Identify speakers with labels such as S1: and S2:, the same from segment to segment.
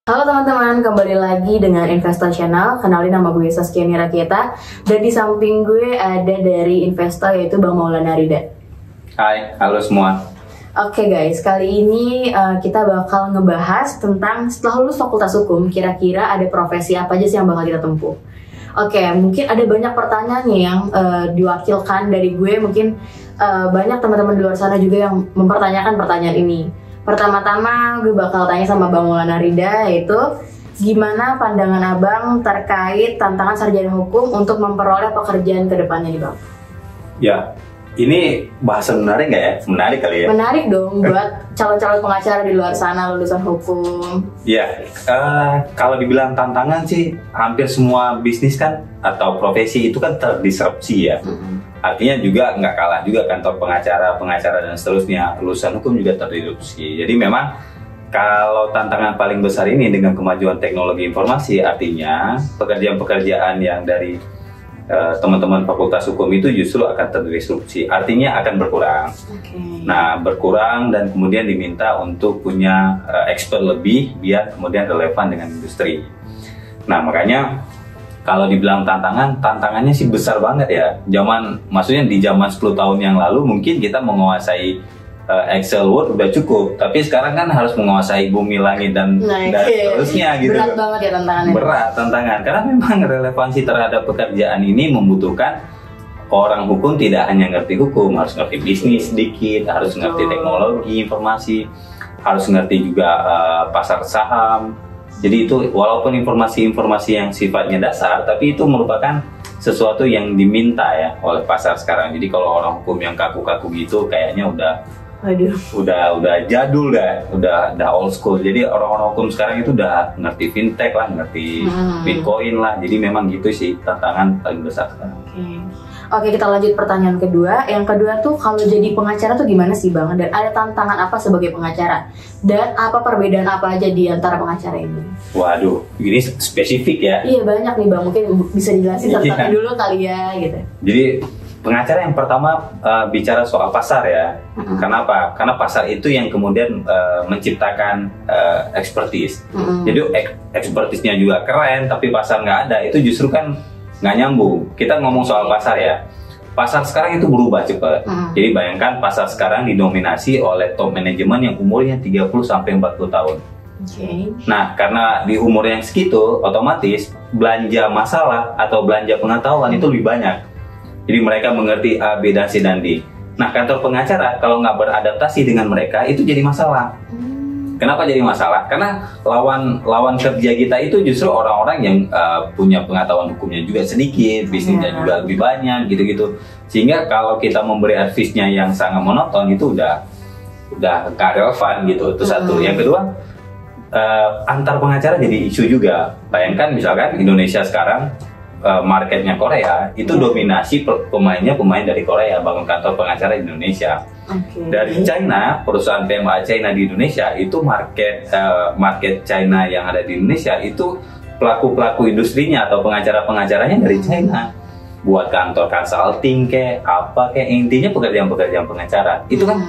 S1: Halo teman-teman, kembali lagi dengan Investor Channel. Kenalin, nama gue Saskia Niraketa. Dan di samping gue ada dari Investor, yaitu Bang Maulana Rida.
S2: Hai, halo semua.
S1: Oke guys, kali ini kita bakal ngebahas tentang setelah lulus Fakultas Hukum, kira-kira ada profesi apa aja sih yang bakal kita tempuh. Oke, mungkin ada banyak pertanyaan yang diwakilkan dari gue. Mungkin banyak teman-teman di luar sana juga yang mempertanyakan pertanyaan ini. Pertama-tama gue bakal tanya sama Bang Maulana Rida, yaitu gimana pandangan abang terkait tantangan sarjana hukum untuk memperoleh pekerjaan ke depannya nih Bang?
S2: Ya, ini bahasa menarik nggak ya? Menarik kali ya?
S1: Menarik dong buat calon-calon pengacara di luar sana lulusan hukum.
S2: Ya, kalau dibilang tantangan sih, hampir semua bisnis kan atau profesi itu kan terdisrupsi ya. Artinya juga nggak kalah juga kantor pengacara dan seterusnya, lulusan hukum juga terdisrupsi. Jadi memang kalau tantangan paling besar ini dengan kemajuan teknologi informasi, artinya pekerjaan-pekerjaan yang dari teman-teman fakultas hukum itu justru akan terdisrupsi, artinya akan berkurang. Nah, berkurang dan kemudian diminta untuk punya expert lebih biar kemudian relevan dengan industri. Nah, makanya kalau dibilang tantangannya sih besar banget ya. Maksudnya di zaman 10 tahun yang lalu mungkin kita menguasai Excel, Word udah cukup, tapi sekarang kan harus menguasai bumi langit dan seterusnya gitu.
S1: Berat banget ya tantangannya.
S2: Berat tantangan, karena memang relevansi terhadap pekerjaan ini membutuhkan orang hukum tidak hanya ngerti hukum, harus ngerti bisnis sedikit, harus ngerti teknologi informasi, harus ngerti juga pasar saham. Jadi itu walaupun informasi-informasi yang sifatnya dasar, tapi itu merupakan sesuatu yang diminta ya oleh pasar sekarang. Jadi kalau orang hukum yang kaku-kaku gitu kayaknya udah jadul udah old school. Jadi orang-orang hukum sekarang itu udah ngerti fintech lah, ngerti Bitcoin lah. Jadi memang gitu sih tantangan paling besar sekarang.
S1: Oke, kita lanjut pertanyaan kedua. Yang kedua tuh, kalau jadi pengacara tuh gimana sih Bang? Dan ada tantangan apa sebagai pengacara? Dan apa perbedaan apa aja di antara pengacara ini?
S2: Waduh, ini spesifik ya?
S1: Iya, banyak nih Bang. Mungkin bisa dijelasin satu-satu dulu kali ya gitu.
S2: Jadi pengacara yang pertama bicara soal pasar ya. Kenapa? Karena pasar itu yang kemudian menciptakan expertise. Jadi expertise-nya juga keren, tapi pasar nggak ada. Itu justru kan nggak nyambung. Kita ngomong soal pasar ya. Pasar sekarang itu berubah cepat. Jadi bayangkan pasar sekarang didominasi oleh top manajemen yang umurnya 30-40 tahun. Nah, karena di umur yang segitu, otomatis belanja masalah atau belanja pengetahuan itu lebih banyak. Jadi mereka mengerti A, B, dan C, dan D. Nah, kantor pengacara kalau nggak beradaptasi dengan mereka itu jadi masalah. Kenapa jadi masalah? Karena lawan kerja kita itu justru orang-orang yang punya pengetahuan hukumnya juga sedikit, bisnisnya juga lebih banyak, gitu-gitu. Sehingga kalau kita memberi advice-nya yang sangat monoton itu udah nggak relevan gitu. Itu satu. Yang kedua, antar pengacara jadi isu juga. Bayangkan misalkan Indonesia sekarang marketnya Korea itu dominasi pemain dari Korea, bangun kantor pengacara di Indonesia. Dari China, perusahaan PMA China di Indonesia itu market China yang ada di Indonesia itu pelaku industrinya atau pengacaranya dari China, buat kantor consulting kayak intinya pekerjaan pengacara itu kan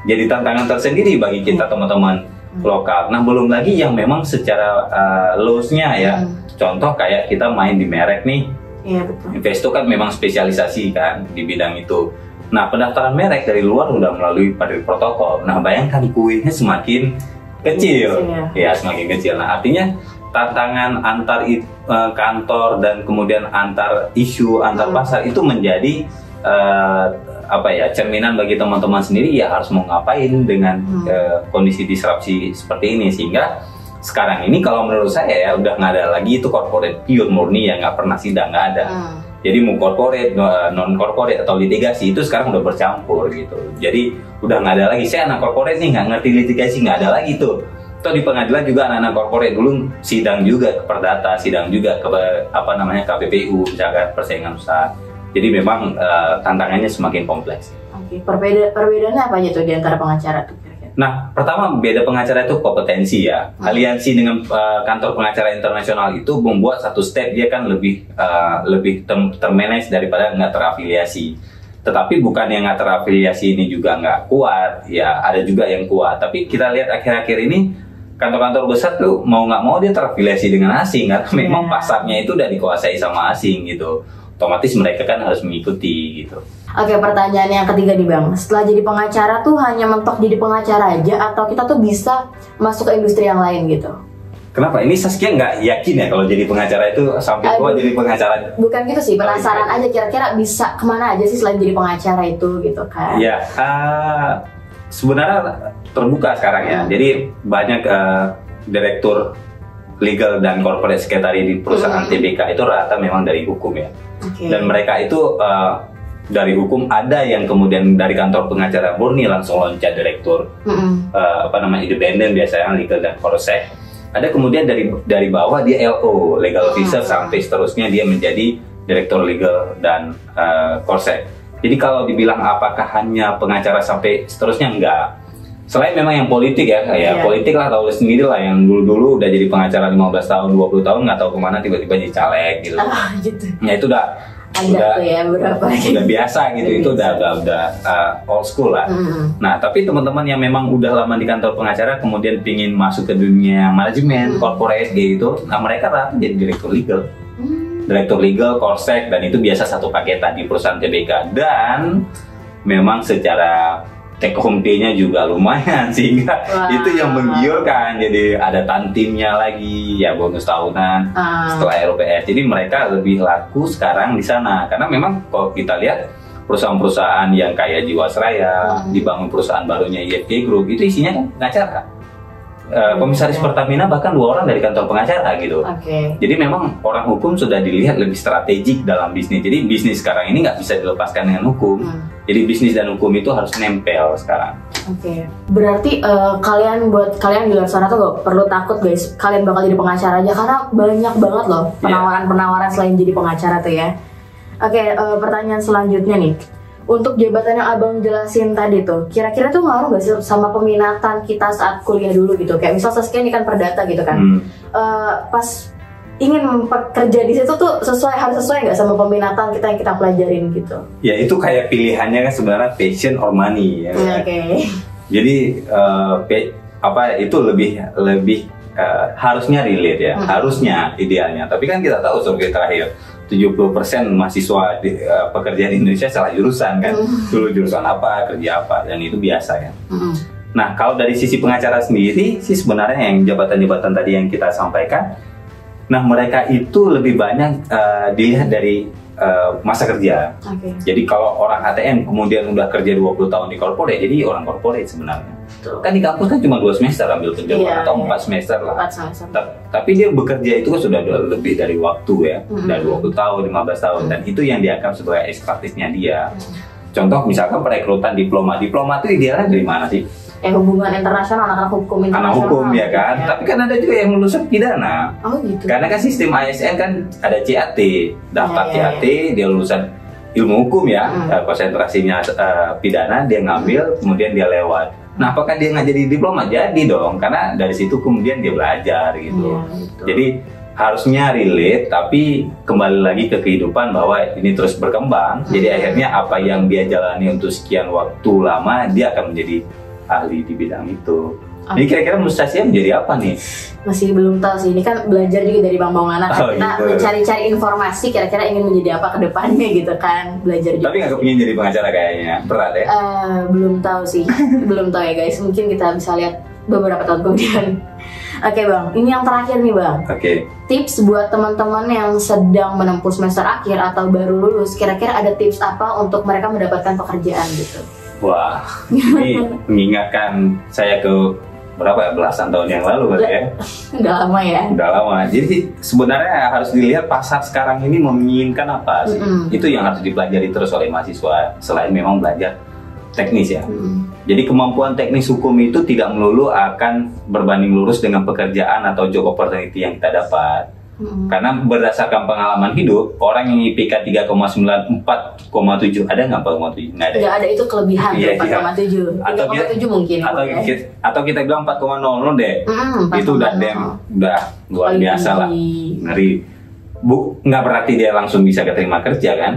S2: jadi tantangan tersendiri bagi kita teman-teman lokal. Nah, belum lagi yang memang secara loss-nya ya. Contoh kayak kita main di merek nih. Iya, betul. Investo kan memang spesialisasi kan di bidang itu. Nah, pendaftaran merek dari luar udah melalui protokol. Nah, bayangkan kuenya semakin kecil. Ya, semakin kecil. Nah, artinya tantangan antar kantor dan kemudian antar isu, antar pasar itu menjadi cerminan bagi teman-teman sendiri ya harus mau ngapain dengan kondisi disrupsi seperti ini. Sehingga sekarang ini kalau menurut saya ya udah nggak ada lagi itu corporate pure murni yang nggak pernah sidang, nggak ada. Jadi mau corporate, non corporate atau litigasi itu sekarang udah bercampur gitu. Jadi udah nggak ada lagi. Saya anak corporate nih nggak ngerti litigasi, nggak ada lagi tuh. Atau di pengadilan juga anak-anak corporate dulu sidang juga ke Perdata, sidang juga ke KPPU, misalkan persaingan usaha. Jadi memang tantangannya semakin kompleks.
S1: Perbedaannya apa aja tuh di antara pengacara tuh?
S2: Nah, pertama beda pengacara itu kompetensi ya. Aliansi dengan kantor pengacara internasional itu membuat satu step dia kan lebih termanage daripada nggak terafiliasi. Tetapi bukan yang nggak terafiliasi ini juga nggak kuat, ya ada juga yang kuat. Tapi kita lihat akhir-akhir ini kantor-kantor besar tuh mau nggak mau dia terafiliasi dengan asing karena memang pasarnya itu udah dikuasai sama asing gitu. Otomatis mereka kan harus mengikuti gitu.
S1: Oke, pertanyaan yang ketiga nih Bang. Setelah jadi pengacara tuh hanya mentok jadi pengacara aja atau kita tuh bisa masuk ke industri yang lain gitu?
S2: Kenapa? Ini Saskia nggak yakin ya kalau jadi pengacara itu sampai tua jadi pengacara?
S1: Bukan gitu sih, penasaran aja kira-kira bisa kemana aja sih selain jadi pengacara itu gitu kan?
S2: Ya, sebenarnya terbuka sekarang ya. Jadi banyak direktur legal dan corporate secretary di perusahaan TBK itu rata memang dari hukum ya. Dan mereka itu dari hukum, ada yang kemudian dari kantor pengacara murni langsung loncat direktur independen biasanya legal dan corporate. Ada kemudian dari bawah dia LO, legal officer, sampai seterusnya dia menjadi direktur legal dan corporate. Jadi kalau dibilang apakah hanya pengacara sampai seterusnya, enggak. Selain memang yang politik ya, politik lah, tahu sendiri lah, yang dulu-dulu udah jadi pengacara 15 tahun, 20 tahun nggak tahu kemana tiba-tiba jadi caleg gitu.
S1: Gitu.
S2: Ya itu udah biasa gitu, itu udah old school lah. Nah, tapi teman-teman yang memang udah lama di kantor pengacara kemudian pingin masuk ke dunia manajemen, corporate gitu, nah mereka rata jadi direktur legal. Direktur legal, korsek, dan itu biasa satu paketan di perusahaan TBK, dan memang secara take home pay-nya juga lumayan, sehingga itu yang menggiurkan. Jadi ada tantimnya lagi, ya bonus tahunan setelah RUPS. Jadi mereka lebih laku sekarang di sana, karena memang kalau kita lihat perusahaan-perusahaan yang kayak Jiwasraya, dibangun perusahaan barunya IFK Group, itu isinya kan pengacara. Komisaris Pertamina bahkan 2 orang dari kantor pengacara gitu. Jadi memang orang hukum sudah dilihat lebih strategik dalam bisnis. Jadi bisnis sekarang ini nggak bisa dilepaskan dengan hukum. Jadi bisnis dan hukum itu harus nempel sekarang.
S1: Berarti buat kalian di luar sana tuh gak perlu takut guys, kalian bakal jadi pengacara aja, karena banyak banget loh penawaran-penawaran selain jadi pengacara tuh ya. Pertanyaan selanjutnya nih. Untuk jabatan yang abang jelasin tadi tuh, kira-kira tuh ngaruh gak sih sama peminatan kita saat kuliah dulu gitu? Kayak misal Saskia ini kan perdata gitu kan, pas ingin bekerja di situ tuh harus sesuai nggak sama peminatan kita yang kita pelajarin gitu?
S2: Ya itu kayak pilihannya kan sebenarnya passion or money ya. Jadi itu lebih harusnya relate ya, harusnya idealnya. Tapi kan kita tahu survei terakhir 70% mahasiswa pekerja di Indonesia salah jurusan kan. Dulu jurusan apa, kerja apa, dan itu biasa kan. Nah, kalau dari sisi pengacara sendiri sih sebenarnya yang jabatan-jabatan tadi yang kita sampaikan, nah mereka itu lebih banyak dilihat dari masa kerja. Jadi kalau orang ATM kemudian udah kerja 20 tahun di corporate, jadi orang corporate sebenarnya. Kan di kampus kan cuma 2 semester ambil penjualan atau 4 semester lah. Tapi dia bekerja itu kan sudah lebih dari waktu ya, dari 20 tahun, 15 tahun, dan itu yang dianggap sebagai ekspertisnya dia. Contoh misalkan perekrutan diploma itu idealnya dari mana sih?
S1: Hubungan internasional, anak hukum internasional.
S2: Anak hukum ya kan, tapi kan ada juga yang lulusan pidana.
S1: Gitu.
S2: Karena kan sistem ASN kan ada CAT, daftar CAT, dia lulusan ilmu hukum ya, konsentrasinya pidana, dia ngambil, kemudian dia lewat. Nah, apakah dia nggak jadi diploma? Jadi dong, karena dari situ kemudian dia belajar gitu. Jadi harusnya relate, tapi kembali lagi ke kehidupan bahwa ini terus berkembang. Jadi akhirnya apa yang dia jalani untuk sekian waktu lama, dia akan menjadi ahli di bidang itu. Jadi kira-kira Mustasya menjadi apa nih?
S1: Masih belum tahu sih, ini kan belajar juga dari Bang Maulana. Kita mencari-cari informasi kira-kira ingin menjadi apa ke depannya gitu kan, belajar juga.
S2: Tapi nggak kepingin jadi pengacara kayaknya, berat ya?
S1: Belum tahu sih, belum tahu ya guys. Mungkin kita bisa lihat beberapa tahun kemudian. Bang, ini yang terakhir nih Bang. Tips buat teman-teman yang sedang menempuh semester akhir atau baru lulus, kira-kira ada tips apa untuk mereka mendapatkan pekerjaan gitu?
S2: Wah, ini mengingatkan saya ke belasan tahun yang lalu kan ya.
S1: Udah lama ya.
S2: Udah lama. Jadi sebenarnya harus dilihat pasar sekarang ini menginginkan apa sih. Itu yang harus dipelajari terus oleh mahasiswa selain memang belajar teknis ya. Jadi kemampuan teknis hukum itu tidak melulu akan berbanding lurus dengan pekerjaan atau job opportunity yang kita dapat. Karena berdasarkan pengalaman hidup, orang yang IPK 3,9, 4,7 ada nggak 4,7? Nggak ada.
S1: Nggak ada, itu kelebihan 4,7. 3,7 mungkin.
S2: Atau kita bilang 4,00 deh. Itu udah luar biasa lah, ngeri. nggak berarti dia langsung bisa keterima kerja kan?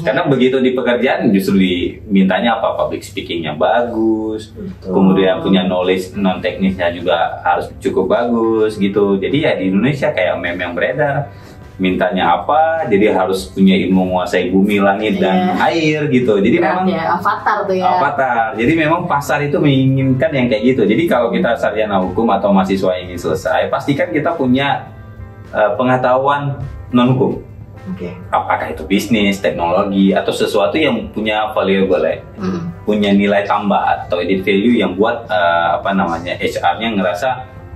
S2: Karena begitu di pekerjaan justru dimintanya apa, public speakingnya bagus, kemudian punya knowledge non teknisnya juga harus cukup bagus gitu. Jadi ya di Indonesia kayak meme yang beredar, mintanya apa, jadi harus punya ilmu menguasai bumi, langit dan air gitu. Jadi memang
S1: avatar tuh ya.
S2: Avatar. Jadi memang pasar itu menginginkan yang kayak gitu. Jadi kalau kita sarjana hukum atau mahasiswa yang ingin selesai, pastikan kita punya pengetahuan non hukum. Apakah itu bisnis, teknologi, atau sesuatu yang punya valuable, punya nilai tambah atau added value yang buat HR-nya ngerasa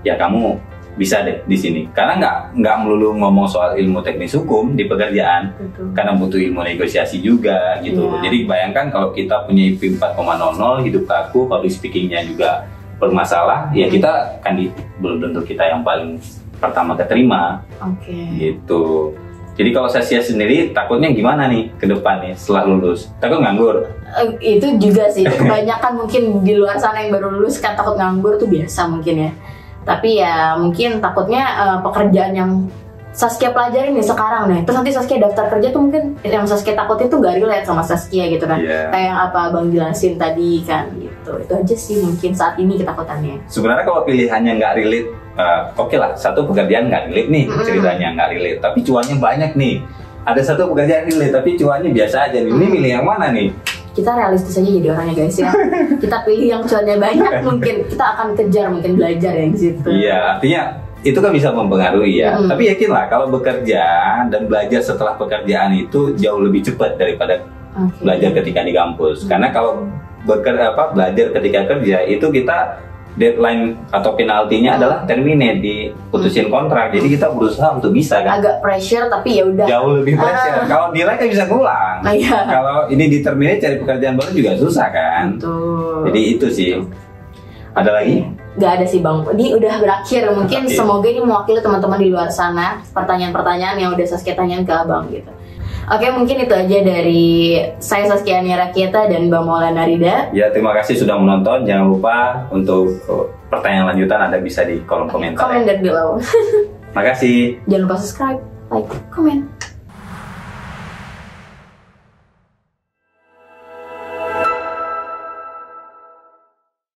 S2: ya kamu bisa deh di sini. Karena nggak melulu ngomong soal ilmu teknis hukum di pekerjaan, karena butuh ilmu negosiasi juga gitu. Jadi bayangkan kalau kita punya IP 4,00, hidup kaku, public speakingnya juga bermasalah, ya kita kan belum tentu kita yang paling pertama keterima. Gitu. Jadi kalau saya sendiri takutnya gimana nih ke depannya setelah lulus? Takut nganggur?
S1: Itu juga sih, kebanyakan mungkin di luar sana yang baru lulus kan takut nganggur tuh biasa mungkin ya. Tapi ya mungkin takutnya pekerjaan yang Saskia pelajarin nih sekarang nih, terus nanti Saskia daftar kerja tuh mungkin yang Saskia takutin tuh gak relate sama Saskia gitu kan. Kayak yang apa Bang jelasin tadi kan gitu. Itu aja sih mungkin saat ini ketakutannya.
S2: Sebenarnya kalau pilihannya nggak relate, oke lah, satu pekerjaan nggak relate nih, ceritanya nggak relate, tapi cuannya banyak nih. Ada satu pekerjaan relate tapi cuannya biasa aja nih. Ini milih yang mana nih?
S1: Kita realistis aja jadi orangnya guys ya. Kita pilih yang cuannya banyak, mungkin kita akan kejar, mungkin belajar ya di situ.
S2: Iya, artinya itu kan bisa mempengaruhi ya. Tapi yakinlah kalau bekerja dan belajar setelah pekerjaan itu jauh lebih cepat daripada belajar ketika di kampus. Karena kalau belajar ketika kerja itu kita deadline atau penaltinya adalah terminate, diputusin kontrak. Jadi kita berusaha untuk bisa kan.
S1: Agak pressure tapi ya udah.
S2: Jauh lebih pressure. Kalau nilai kan bisa ngulang. Kalau ini di terminate cari pekerjaan baru juga susah kan. Jadi itu sih. Ada lagi?
S1: Gak ada sih Bang, ini udah berakhir. Mungkin semoga ini mewakili teman-teman di luar sana, pertanyaan-pertanyaan yang udah Saskia tanyain ke Abang gitu. Oke, mungkin itu aja dari saya Saskia Rakyata dan Bang Maulana Rida.
S2: Ya, terima kasih sudah menonton. Jangan lupa untuk pertanyaan lanjutan Anda bisa di kolom komentar.
S1: Komen dan below.
S2: Makasih.
S1: Jangan lupa subscribe, like, komen.